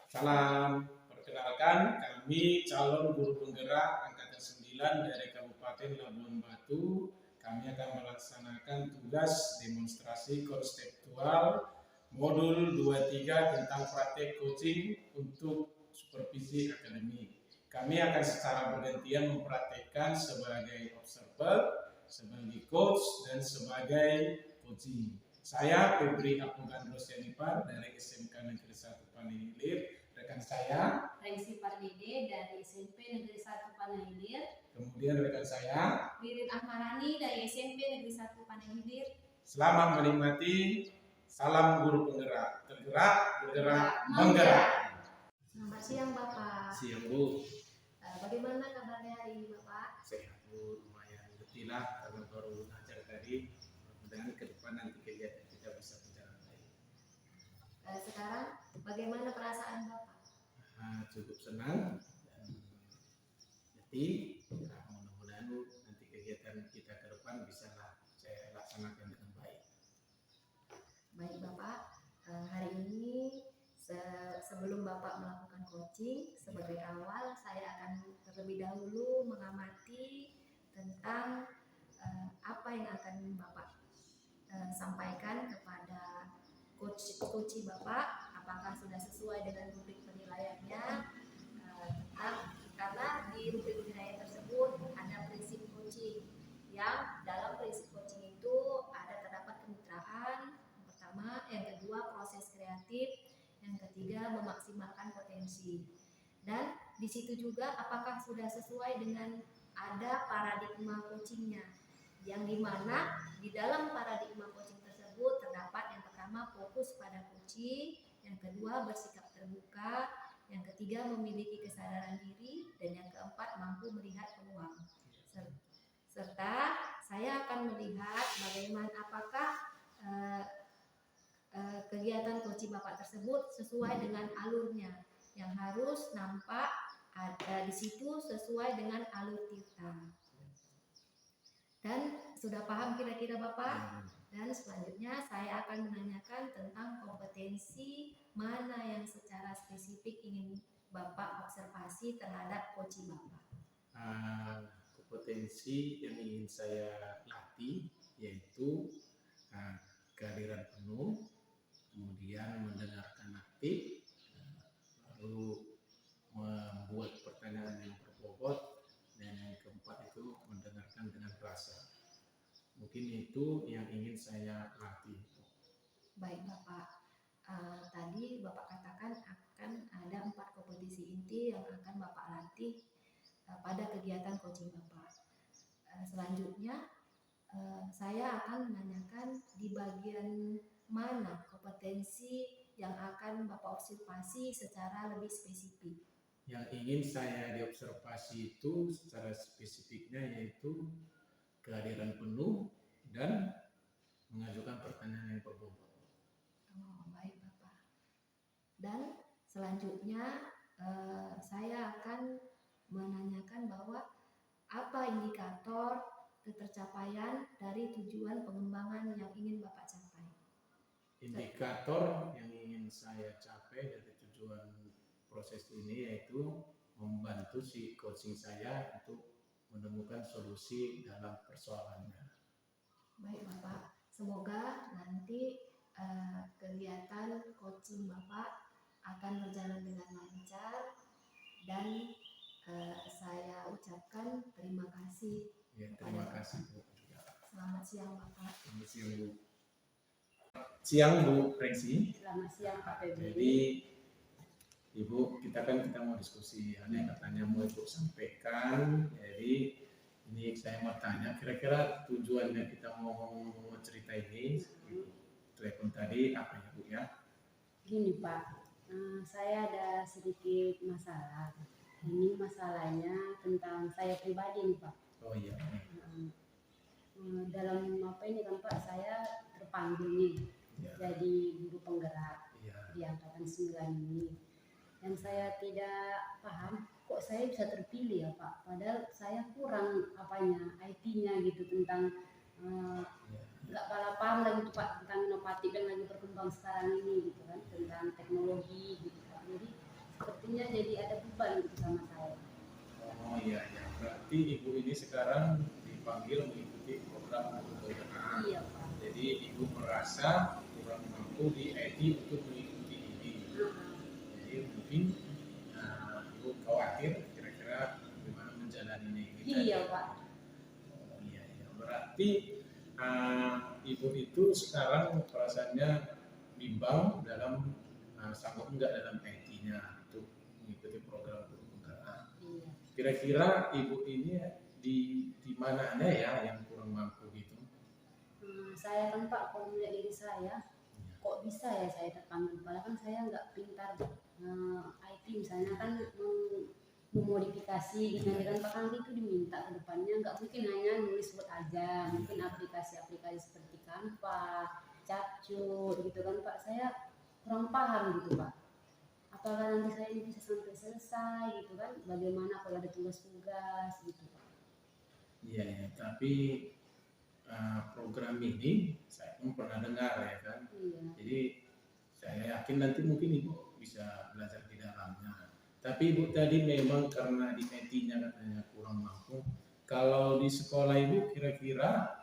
Salam, perkenalkan kami calon guru penggerak angkatan 9 dari Kabupaten Labuan Batu. Kami akan melaksanakan tugas demonstrasi konseptual modul 23 tentang praktek coaching untuk supervisi akademik. Kami akan secara bergantian mempraktekkan sebagai observer, sebagai coach, dan sebagai coaching. Saya Febri Apungan Rosyanipar dari SMK Negeri 1 Panailir. Rekan saya Rengsi Pardede dari SMP Negeri 1 Panailir. Kemudian rekan saya Wirin Ahmarani dari SMP Negeri 1 Panailir. Selamat menikmati. Salam guru penggerak. Tergerak, bergerak, menggerak. Selamat siang Bapak. Siang Bu. Bagaimana kabarnya hari ini Bapak? Sehat Bu, lumayan getilah karena baru ngajar tadi. Mudah-mudahan ke depan nanti kegiatan kita bisa berjalan baik. Sekarang bagaimana perasaan Bapak? Cukup senang dan jadi mudah-mudahan nanti kegiatan kita ke depan bisa saya laksanakan dengan baik. Baik Bapak, hari ini sebelum Bapak melakukan coaching, sebagai awal saya akan terlebih dahulu mengamati tentang apa yang akan Bapak sampaikan kepada coach Bapak, apakah sudah sesuai dengan rubrik penilaiannya, karena di rubrik penilaian tersebut ada prinsip coaching, yang dalam prinsip coaching itu ada terdapat kemitraan yang pertama, yang kedua proses kreatif, yang ketiga memaksimalkan potensi. Dan di situ juga apakah sudah sesuai dengan ada paradigma coachingnya, yang dimana di dalam paradigma coaching tersebut terdapat yang pertama fokus pada coaching, yang kedua bersikap terbuka, yang ketiga memiliki kesadaran diri, dan yang keempat mampu melihat peluang. Serta saya akan melihat bagaimana apakah kegiatan coaching Bapak tersebut sesuai dengan alurnya, yang harus nampak ada di situ sesuai dengan alur kita. Dan sudah paham kira-kira Bapak? Dan selanjutnya saya akan menanyakan tentang kompetensi mana yang secara spesifik ingin Bapak observasi terhadap coaching Bapak. Kompetensi yang ingin saya latih yaitu kehadiran penuh, kemudian mendengarkan aktif, lalu membuat pertanyaan yang berbobot, dan yang keempat itu mendengarkan dengan rasa. Mungkin itu yang ingin saya latih. Baik Bapak, tadi Bapak katakan akan ada 4 kompetensi inti yang akan Bapak latih pada kegiatan coaching Bapak. Selanjutnya saya akan menanyakan di bagian mana kompetensi yang akan Bapak observasi secara lebih spesifik. Yang ingin saya diobservasi itu secara spesifiknya yaitu kehadiran penuh dan mengajukan pertanyaan yang berbobot. Baik Bapak. Dan selanjutnya saya akan menanyakan bahwa apa indikator ketercapaian dari tujuan pengembangan yang ingin Bapak capai. Indikator yang ingin saya capai dari tujuan proses ini yaitu membantu si coaching saya untuk menemukan solusi dalam persoalannya. Baik Bapak, semoga nanti kegiatan coaching Bapak akan berjalan dengan lancar, dan saya ucapkan terima kasih. Ya, terima kasih Bu. Selamat siang Bapak. Selamat siang Bu. Siang Bu Rengsi. Selamat siang Pak Febri. Jadi Ibu, kita mau diskusi, ada yang katanya mau Ibu sampaikan. Jadi ini saya mau tanya, kira-kira tujuannya kita mau cerita ini, telepon tadi apa ya Bu ya? Gini Pak, saya ada sedikit masalah. Ini masalahnya tentang saya pribadi nih Pak. Oh iya. Dalam apa ini kan Pak, saya terpanggil nih Ya. jadi guru penggerak Ya. di angkatan 9 ini. Dan saya tidak paham kok saya bisa terpilih ya Pak. Padahal saya kurang apanya, IT-nya gitu tentang nggak paham lagi tuh Pak tentang inovatif yang lagi berkembang sekarang ini gitu kan, tentang teknologi gitu Pak. Jadi sepertinya jadi ada beban gitu sama saya. Oh iya, ya. Berarti ibu ini sekarang dipanggil mengikuti program pemberdayaan. Iya Pak. Jadi ibu merasa kurang mampu di IT untuk mengikuti ini. Jadi mungkin ibu khawatir kira-kira bagaimana menjalani ini. Iya Pak. Oh iya, iya. Berarti ibu itu sekarang perasaannya bimbang dalam sanggup enggak dalam IT-nya untuk mengikuti program guru penggerak. Iya. Kira-kira ibu ini di mananya ya yang kurang mampu gitu? Saya kan Pak, kalau melihat diri saya, kok bisa ya saya terpanggil? Padahal kan saya nggak pintar IT, misalnya kan memodifikasi gitu kan Pak, kan itu diminta ke depannya, nggak mungkin hanya nulis word aja, mungkin aplikasi-aplikasi seperti Canva, Capcut gitu kan Pak, saya kurang paham gitu Pak. Apakah nanti saya ini bisa sampai selesai gitu kan? Bagaimana kalau ada tugas-tugas gitu Pak? Iya ya, tapi program ini saya pun pernah dengar ya kan. Iya. Jadi saya yakin nanti mungkin ibu bisa belajar di dalamnya. Tapi ibu tadi memang karena di IT-nya katanya kurang mampu. Kalau di sekolah ibu kira-kira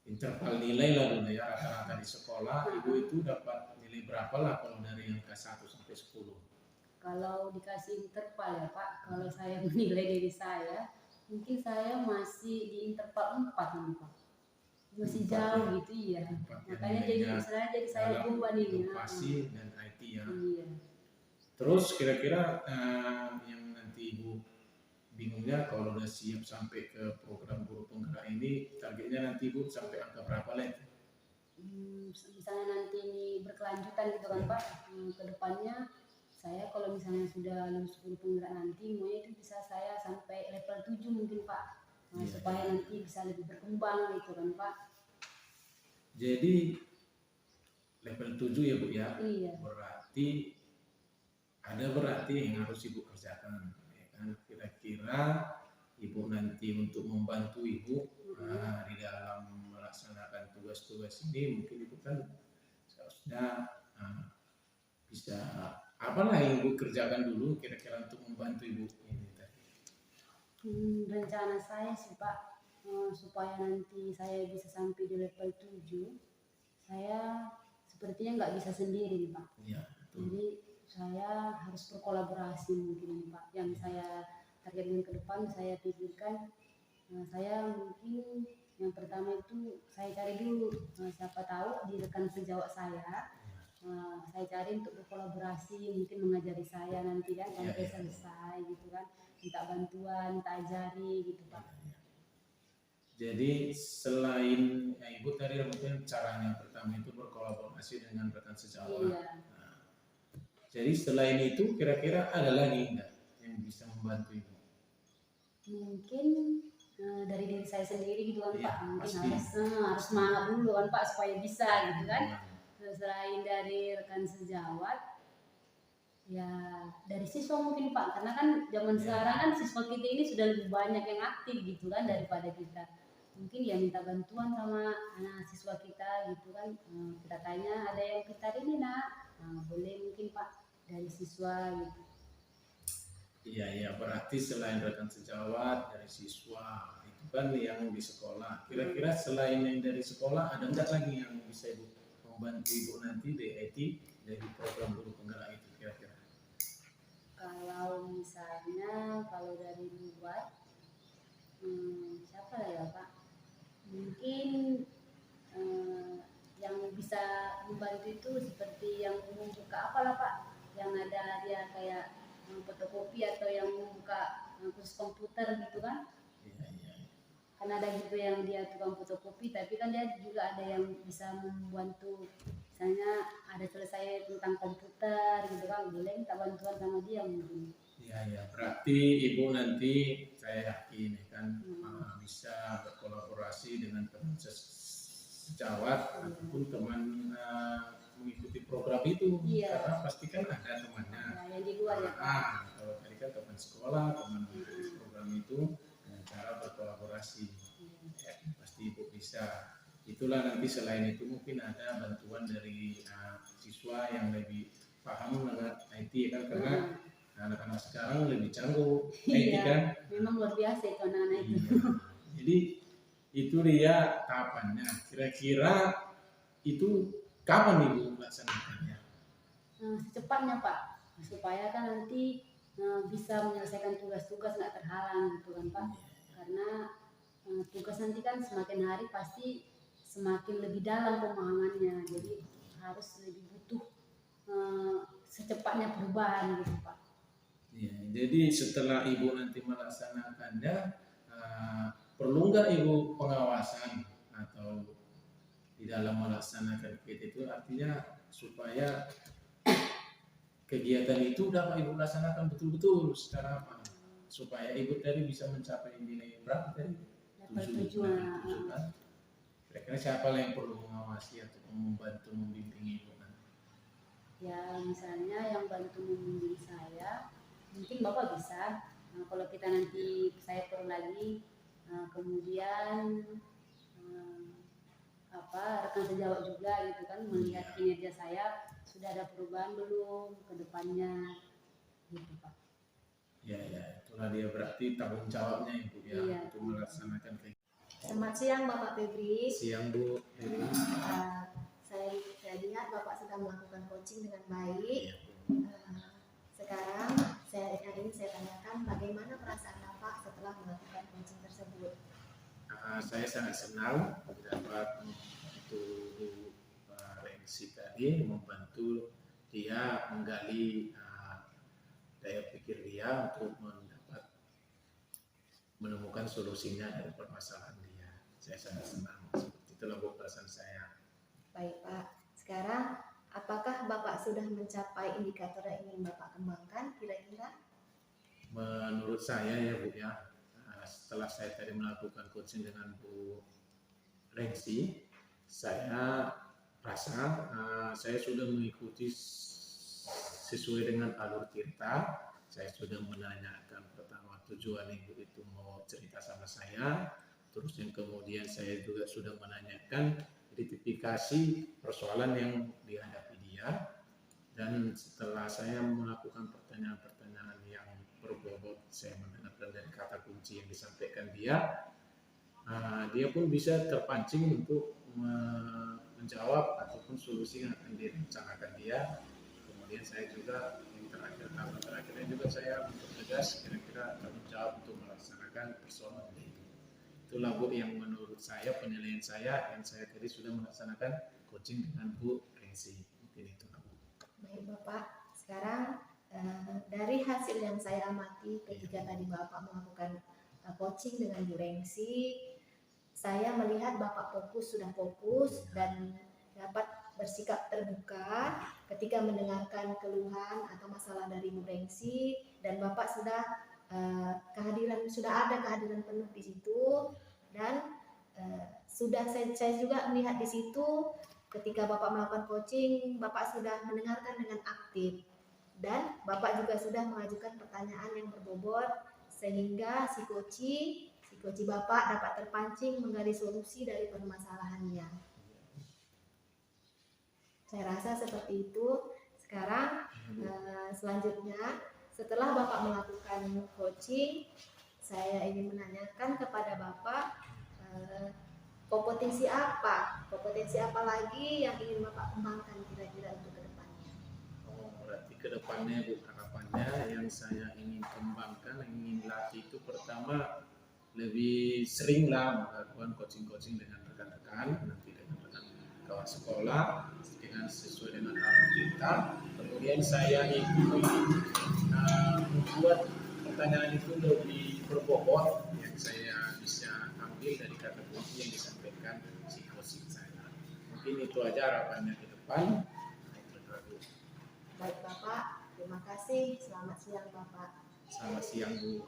interval nilai lah dulu ya, rata-rata di sekolah ibu itu dapat nilai berapa lah kalau dari angka 1 sampai 10? Kalau dikasih interval ya Pak, kalau saya menilai diri saya, mungkin saya masih di interval 4 nih Pak. Masih 4 jauh ya? gitu iya. 4 ya, Makanya jadi nilainya istilahnya jadi saya dalam beban ini. inovasi dan IT ya. Iya. Terus kira-kira yang nanti ibu bingungnya kalau udah siap sampai ke program guru penggerak ini, targetnya nanti ibu sampai angka berapa lah? Misalnya nanti ini berkelanjutan gitu kan Pak, ke depannya saya kalau misalnya sudah lulus guru penggerak nanti maunya itu bisa saya sampai level 7 mungkin Pak, supaya nanti bisa lebih berkembang gitu kan Pak. Jadi level 7 ya Bu ya? Iya. Berarti yang harus ibu kerjakan ya kan? Kira-kira ibu nanti untuk membantu ibu di dalam melaksanakan tugas-tugas ini, mungkin ibu kan seharusnya bisa apalah yang ibu kerjakan dulu kira-kira untuk membantu ibu ini tadi. Rencana saya sih Pak, supaya nanti saya bisa sampai di level 7, saya sepertinya nggak bisa sendiri nih Pak. Ya, jadi saya harus berkolaborasi mungkin nih Pak. Yang saya targetkan ke depan, saya pikirkan saya mungkin yang pertama itu saya cari dulu siapa tahu di rekan sejawat saya cari untuk berkolaborasi, mungkin mengajari saya nanti kan sampai selesai gitu kan, minta bantuan, minta ajari gitu Pak. Jadi selain ibu tadi mungkin caranya yang pertama itu berkolaborasi dengan rekan sejawat. Iya. Jadi selain itu kira-kira ada lagi enggak yang bisa membantu ibu? Mungkin dari diri saya sendiri gitu kan Ya, Pak, mungkin pasti. harus semangat dulu kan Pak supaya bisa gitu kan. Selain dari rekan sejawat, ya dari siswa mungkin Pak, karena kan zaman sekarang kan siswa kita ini sudah lebih banyak yang aktif gitu kan daripada kita. Mungkin ya minta bantuan sama anak siswa kita gitu kan, kita tanya ada yang pintar ini nak, boleh mungkin Pak dari siswa gitu. Iya, berarti selain rekan sejawat dari siswa itu kan yang di sekolah. Kira-kira selain yang dari sekolah ada enggak lagi yang bisa ibu membantu ibu nanti di IT dari program guru penggerak itu kira-kira? Kalau misalnya kalau dari luar, siapa lah ya Pak? Mungkin yang bisa membantu itu seperti yang membuka apalah Pak, yang ada dia kayak fotokopi atau yang membuka kursus komputer gitu kan. Kan ada gitu yang dia tukang fotokopi, tapi kan dia juga ada yang bisa membantu, misalnya ada selesai tentang komputer gitu kan, boleh minta bantuan sama dia mungkin. Iya, berarti ibu nanti saya yakin kan bisa berkolaborasi dengan teman sejawat ataupun teman mengikuti program itu. Karena pasti kan ada temannya. Yang di luar ya Pak. Kalau tadi kan teman sekolah, teman mengikuti program itu dengan cara berkolaborasi. Ya, pasti ibu bisa. Itulah nanti selain itu mungkin ada bantuan dari siswa yang lebih paham dengan IT kan, karena anak-anak sekarang lebih canggih IT Iya, kan. memang luar biasa itu anak-anak itu. Iya. Jadi itu dia tahapannya. Kira-kira itu kapan Ibu melaksanakannya? Secepatnya Pak, supaya kan nanti bisa menyelesaikan tugas-tugas nggak terhalang gitu kan Pak, karena tugas nanti kan semakin hari pasti semakin lebih dalam pemahamannya, jadi harus lebih butuh secepatnya perubahan gitu Pak. Ya, jadi setelah Ibu nanti melaksanakannya, perlu nggak Ibu pengawasan atau di dalam melaksanakan PT itu, artinya supaya kegiatan itu dapat Ibu laksanakan betul-betul secara apa? Supaya Ibu tadi bisa mencapai nilai berapa tadi? Dapat 7 tujuan. kan? Kira-kira siapa yang perlu mengawasi atau membantu membimbing Ibu? Ya misalnya yang bantu membimbing saya, mungkin Bapak bisa. Kalau kita nanti saya perlu lagi, kemudian rekan sejawat juga gitu kan, melihat kinerja saya sudah ada perubahan belum ke depannya gitu Pak. Ya, itulah dia berarti tanggung jawabnya Ibu ya, Iya. untuk melaksanakan kegiatan. Selamat siang Bapak Febri. Siang Bu. Saya lihat Bapak sudah melakukan coaching dengan baik. Iya. Sekarang ingin saya tanyakan bagaimana perasaan Bapak setelah melakukan coaching tersebut? Saya sangat senang dapat membantu Rengsi tadi, membantu dia menggali daya pikir dia untuk menemukan solusinya dari permasalahan dia. Saya sangat senang. Seperti itulah Bu perasaan saya. Baik Pak. Sekarang apakah Bapak sudah mencapai indikator yang ingin Bapak kembangkan kira-kira? Menurut saya ya Bu ya, setelah saya tadi melakukan coaching dengan Bu Rengsi, saya rasa saya sudah mengikuti sesuai dengan alur Tirta. Saya sudah menanyakan pertama tujuan Ibu itu mau cerita sama saya, terus yang kemudian saya juga sudah menanyakan identifikasi persoalan yang dihadapi dia, dan setelah saya melakukan pertanyaan-pertanyaan yang berbobot, saya mendengarkan dari kata kunci yang disampaikan dia, dia pun bisa terpancing untuk menjawab ataupun solusi yang akan direncanakan dia. Kemudian saya juga yang terakhirnya juga saya mempertegas kira-kira tanggung jawab untuk melaksanakan persoalan itu. Itulah Bu yang menurut saya, penilaian saya yang saya tadi sudah melaksanakan coaching dengan Bu Rengsi. Mungkin itu Bu. Baik Bapak, sekarang dari hasil yang saya amati ketika tadi Bapak melakukan coaching dengan Bu Rengsi, saya melihat Bapak sudah fokus dan dapat bersikap terbuka ketika mendengarkan keluhan atau masalah dari Bu Rengsi, dan Bapak sudah ada kehadiran penuh di situ, dan saya juga melihat di situ ketika Bapak melakukan coaching, Bapak sudah mendengarkan dengan aktif, dan Bapak juga sudah mengajukan pertanyaan yang berbobot sehingga si coach Bapak dapat terpancing menggali solusi dari permasalahannya. Saya rasa seperti itu. Sekarang selanjutnya, setelah Bapak melakukan coaching, saya ingin menanyakan kepada Bapak kompetensi apa lagi yang ingin Bapak kembangkan kira-kira untuk kedepannya? Berarti kedepannya Bu, harapannya yang saya ingin kembangkan, yang ingin latih itu pertama lebih seringlah melakukan coaching dengan rekan-rekan, nanti dengan rekan kawan sekolah, dengan sesuai dengan alur kita. Kemudian saya itu membuat pertanyaan itu lebih berbobot yang saya bisa ambil dari kata kunci yang disampaikan si coaching saya. Mungkin itu aja harapannya ke depan. Baik Bapak, terima kasih. Selamat siang Bapak. Selamat siang Bu.